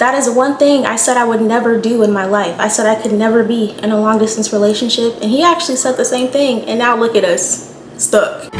That is one thing I said I would never do in my life. I said I could never be in a long distance relationship, and he actually said the same thing, and now look at us, stuck.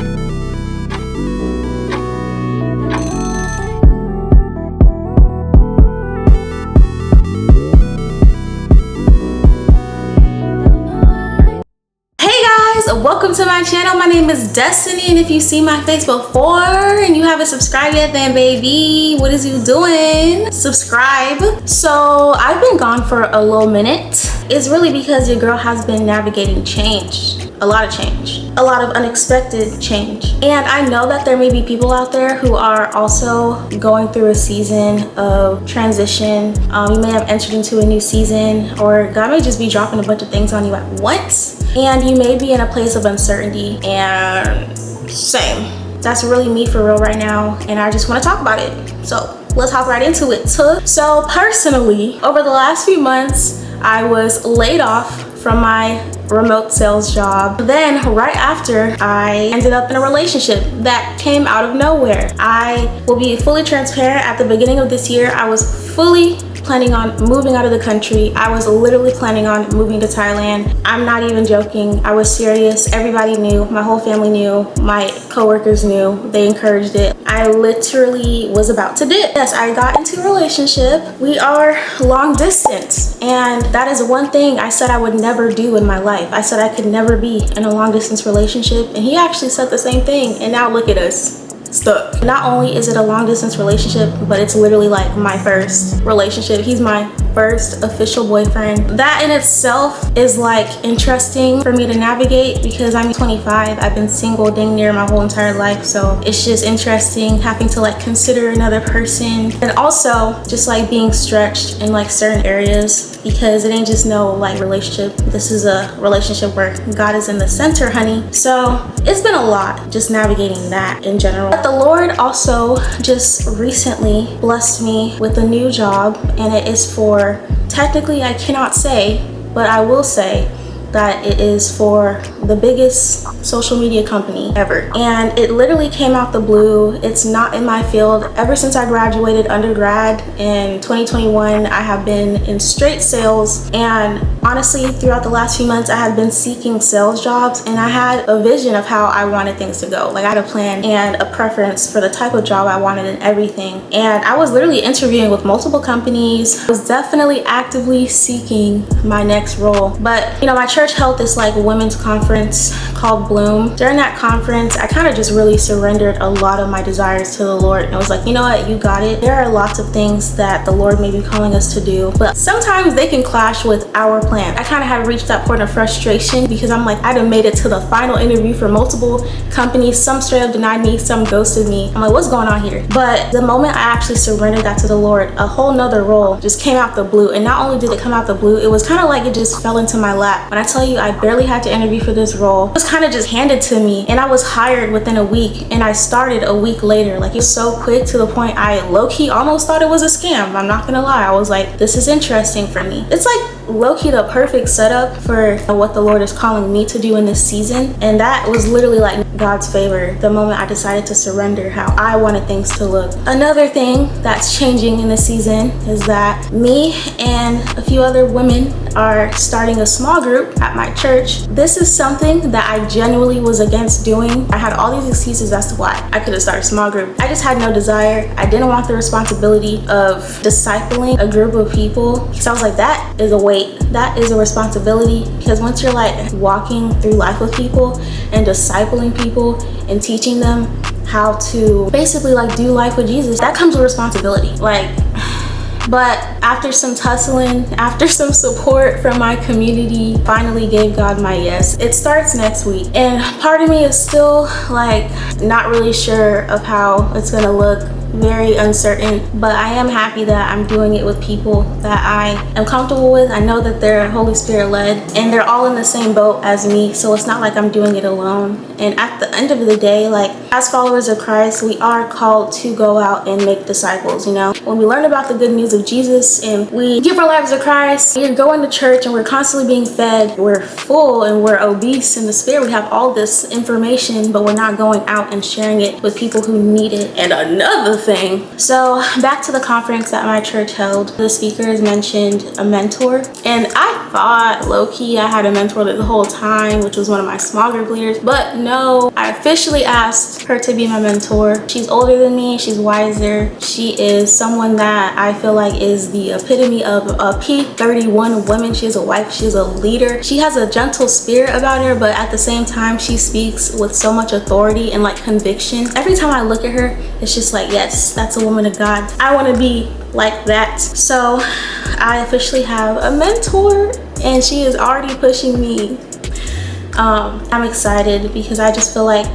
Welcome to my channel. My name is Destiny, and if you see my face before and you haven't subscribed yet, then baby, what is you doing? Subscribe. So I've been gone for a little minute. It's really because your girl has been navigating change. A lot of change, a lot of unexpected change. And I know that there may be people out there who are also going through a season of transition. You may have entered into a new season, or God may just be dropping a bunch of things on you at once. And you may be in a place of uncertainty, and same. That's really me for real right now, and I just want to talk about it. So let's hop right into it. So personally, over the last few months, I was laid off from my remote sales job. Then right after, I ended up in a relationship that came out of nowhere. I will be fully transparent. At the beginning of this year, I was fully planning on moving out of the country. I was literally planning on moving to Thailand. I'm not even joking. I was serious. Everybody knew. My whole family knew. My coworkers knew. They encouraged it. I literally was about to dip. Yes, I got into a relationship. We are long distance, and that is one thing I said I would never do in my life. I said I could never be in a long distance relationship, and he actually said the same thing, and now look at us, stuck. Not only is it a long distance relationship, but it's literally like my first relationship. He's my first official boyfriend. That in itself is like interesting for me to navigate because I'm 25. I've been single dang near my whole entire life, so it's just interesting having to like consider another person, and also just like being stretched in like certain areas because it ain't just no like relationship. This is a relationship where God is in the center, honey. So it's been a lot just navigating that in general. But the Lord also just recently blessed me with a new job, and it is for, technically I cannot say, but I will say that it is for the biggest social media company ever. And it literally came out the blue. It's not in my field. Ever since I graduated undergrad in 2021, I have been in straight sales. And honestly, throughout the last few months, I have been seeking sales jobs, and I had a vision of how I wanted things to go. Like I had a plan and a preference for the type of job I wanted and everything. And I was literally interviewing with multiple companies. I was definitely actively seeking my next role. But you know, my church held this like women's conference called Bloom. During that conference, I kind of just really surrendered a lot of my desires to the Lord, and I was like, you know what, you got it. There are lots of things that the Lord may be calling us to do, but sometimes they can clash with our plan. I kind of had reached that point of frustration because I'm like, I'd have made it to the final interview for multiple companies. Some straight up denied me, some ghosted me. I'm like, what's going on here? But the moment I actually surrendered that to the Lord, a whole nother role just came out the blue. And not only did it come out the blue, it was kind of like it just fell into my lap. When I tell you, I barely had to interview for this role. It was kind of just handed to me, and I was hired within a week, and I started a week later. Like, it's so quick to the point I low-key almost thought it was a scam. I'm not gonna lie. I was like, this is interesting for me. It's like low-key the perfect setup for what the Lord is calling me to do in this season. And that was literally like God's favor the moment I decided to surrender how I wanted things to look. Another thing that's changing in this season is that me and a few other women are starting a small group at my church. This is something that I genuinely was against doing. I had all these excuses as to why I could have started a small group. I just had no desire. I didn't want the responsibility of discipling a group of people, because I was like, that is a weight. That is a responsibility, because once you're like walking through life with people and discipling people and teaching them how to basically like do life with Jesus, that comes with responsibility. But after some tussling, after some support from my community, finally gave God my yes. It starts next week, and part of me is still like not really sure of how it's gonna look. Very uncertain, but I am happy that I'm doing it with people that I am comfortable with. I know that they're Holy Spirit led, and they're all in the same boat as me, so it's not like I'm doing it alone. And at the end of the day, like, as followers of Christ, we are called to go out and make disciples. You know, when we learn about the good news of Jesus and we give our lives to Christ, we're going to church and we're constantly being fed, we're full and we're obese in the spirit. We have all this information, but we're not going out and sharing it with people who need it. And another thing. So back to the conference that my church held. The speakers mentioned a mentor, and I thought low-key I had a mentor the whole time, which was one of my small group leaders, but no, I officially asked her to be my mentor. She's older than me, she's wiser, she is someone that I feel like is the epitome of a P31 woman. She is a wife, she is a leader, she has a gentle spirit about her, but at the same time she speaks with so much authority and like conviction. Every time I look at her, it's just like, yes, that's a woman of God. I want to be like that. So I officially have a mentor, and she is already pushing me. I'm excited because I just feel like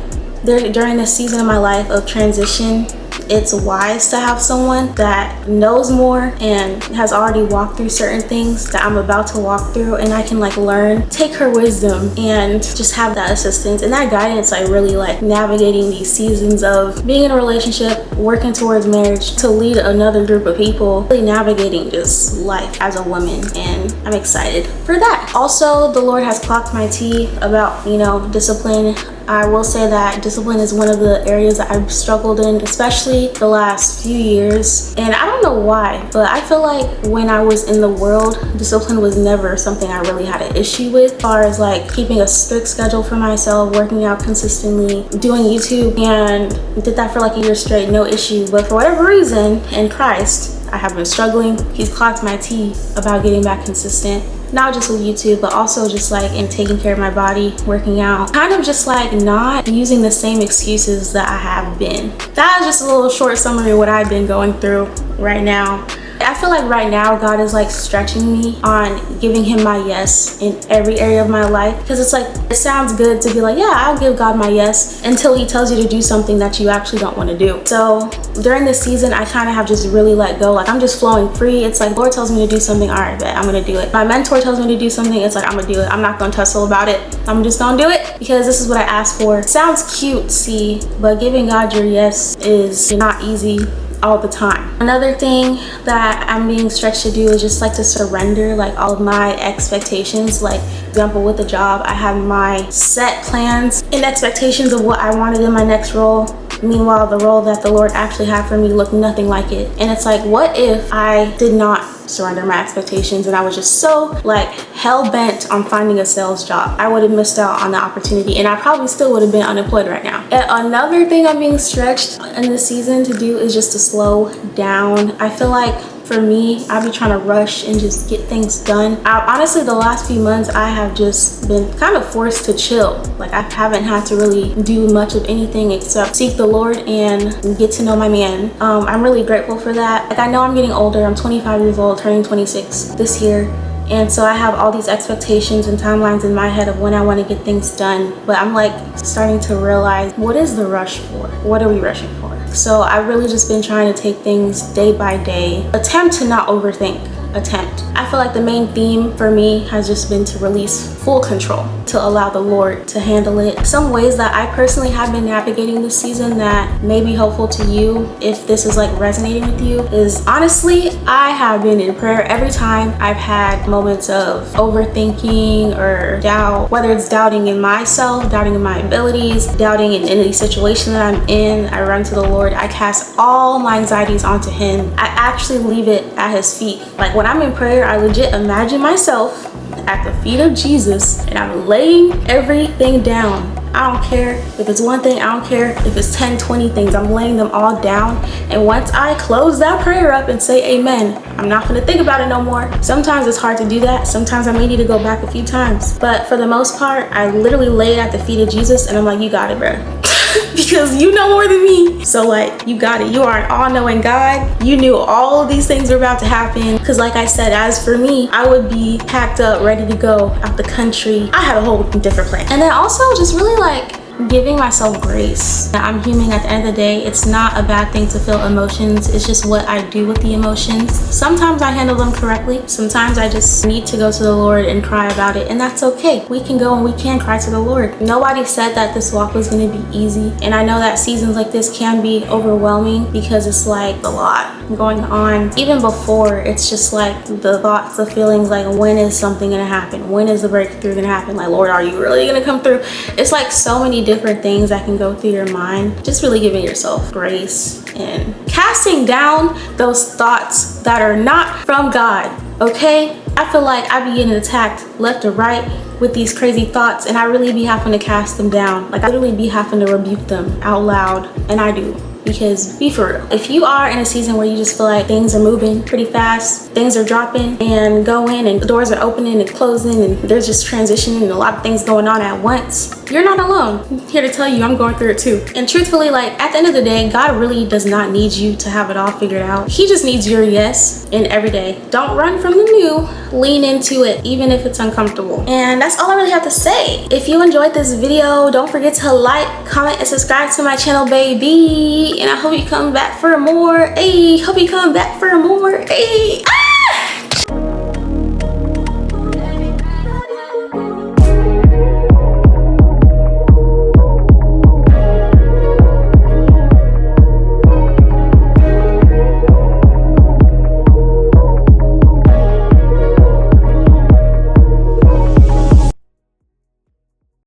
during this season of my life of transition, it's wise to have someone that knows more and has already walked through certain things that I'm about to walk through, and I can like learn, take her wisdom, and just have that assistance and that guidance, like really like navigating these seasons of being in a relationship, working towards marriage, to lead another group of people, really navigating just life as a woman. And I'm excited for that. Also, the Lord has clocked my tea about, you know, discipline. I will say that discipline is one of the areas that I've struggled in, especially the last few years. And I don't know why, but I feel like when I was in the world, discipline was never something I really had an issue with. As far as like keeping a strict schedule for myself, working out consistently, doing YouTube, and did that for like a year straight, no issue. But for whatever reason, in Christ, I have been struggling. He's clocked my tea about getting back consistent. Not just with YouTube, but also just like in taking care of my body, working out, kind of just like not using the same excuses that I have been. That is just a little short summary of what I've been going through right now. I feel like right now God is like stretching me on giving him my yes in every area of my life, because it's like, it sounds good to be like, yeah, I'll give God my yes, until he tells you to do something that you actually don't want to do. So during this season, I kind of have just really let go. Like I'm just flowing free. It's like, Lord tells me to do something, all right, bet I'm gonna do it. My mentor tells me to do something, it's like, I'm gonna do it. I'm not gonna tussle about it. I'm just gonna do it because this is what I asked for. It sounds cutesy, but giving God your yes is not easy all the time. Another thing that I'm being stretched to do is just like to surrender like all of my expectations. Like, for example, with the job, I have my set plans and expectations of what I wanted in my next role. Meanwhile, the role that the Lord actually had for me looked nothing like it. And it's like, what if I did not surrender my expectations and I was just so like hell-bent on finding a sales job? I would have missed out on the opportunity, and I probably still would have been unemployed right now. And another thing I'm being stretched in this season to do is just to slow down. I feel like for me, I be trying to rush and just get things done. Honestly, the last few months, I have just been kind of forced to chill. Like I haven't had to really do much of anything except seek the Lord and get to know my man. I'm really grateful for that. Like I know I'm getting older. I'm 25 years old, turning 26 this year. And so I have all these expectations and timelines in my head of when I want to get things done. But I'm like starting to realize, what is the rush for? What are we rushing for? So I've really just been trying to take things day by day. Attempt to not overthink. I feel like the main theme for me has just been to release full control, to allow the Lord to handle it. Some ways that I personally have been navigating this season that may be helpful to you, if this is like resonating with you, is honestly, I have been in prayer every time I've had moments of overthinking or doubt, whether it's doubting in myself, doubting in my abilities, doubting in any situation that I'm in. I run to the Lord. I cast all my anxieties onto him. I actually leave it at his feet. Like when I'm in prayer, I legit imagine myself at the feet of Jesus and I'm laying everything down. I don't care if it's one thing, I don't care if it's 10, 20 things, I'm laying them all down. And once I close that prayer up and say amen, I'm not gonna think about it no more. Sometimes it's hard to do that. Sometimes I may need to go back a few times. But for the most part, I literally lay it at the feet of Jesus and I'm like, you got it, bro. Because you know more than me. So like, you got it. You are an all-knowing God. You knew all of these things were about to happen. Because like I said, as for me, I would be packed up, ready to go out the country. I had a whole different plan. And then also just really like giving myself grace. I'm human at the end of the day. It's not a bad thing to feel emotions. It's just what I do with the emotions. Sometimes I handle them correctly. Sometimes I just need to go to the Lord and cry about it, and that's okay. We can go and we can cry to the Lord. Nobody said that this walk was going to be easy, and I know that seasons like this can be overwhelming because it's like a lot going on. Even before, it's just like the thoughts, the feelings, like when is something going to happen? When is the breakthrough going to happen? Like, Lord, are you really going to come through? It's like so many different things that can go through your mind. Just really giving yourself grace and casting down those thoughts that are not from God, okay? I feel like I be getting attacked left or right with these crazy thoughts, and I really be having to cast them down. Like, I literally be having to rebuke them out loud, and I do. Because be for real, if you are in a season where you just feel like things are moving pretty fast, things are dropping and going, and the doors are opening and closing, and there's just transitioning and a lot of things going on at once, you're not alone. I'm here to tell you, I'm going through it too. And truthfully, like, at the end of the day, God really does not need you to have it all figured out. He just needs your yes in every day. Don't run from the new, lean into it, even if it's uncomfortable. And that's all I really have to say. If you enjoyed this video, don't forget to like, comment, and subscribe to my channel, baby. And I hope you come back for more. Hey, hope you come back for more. Hey.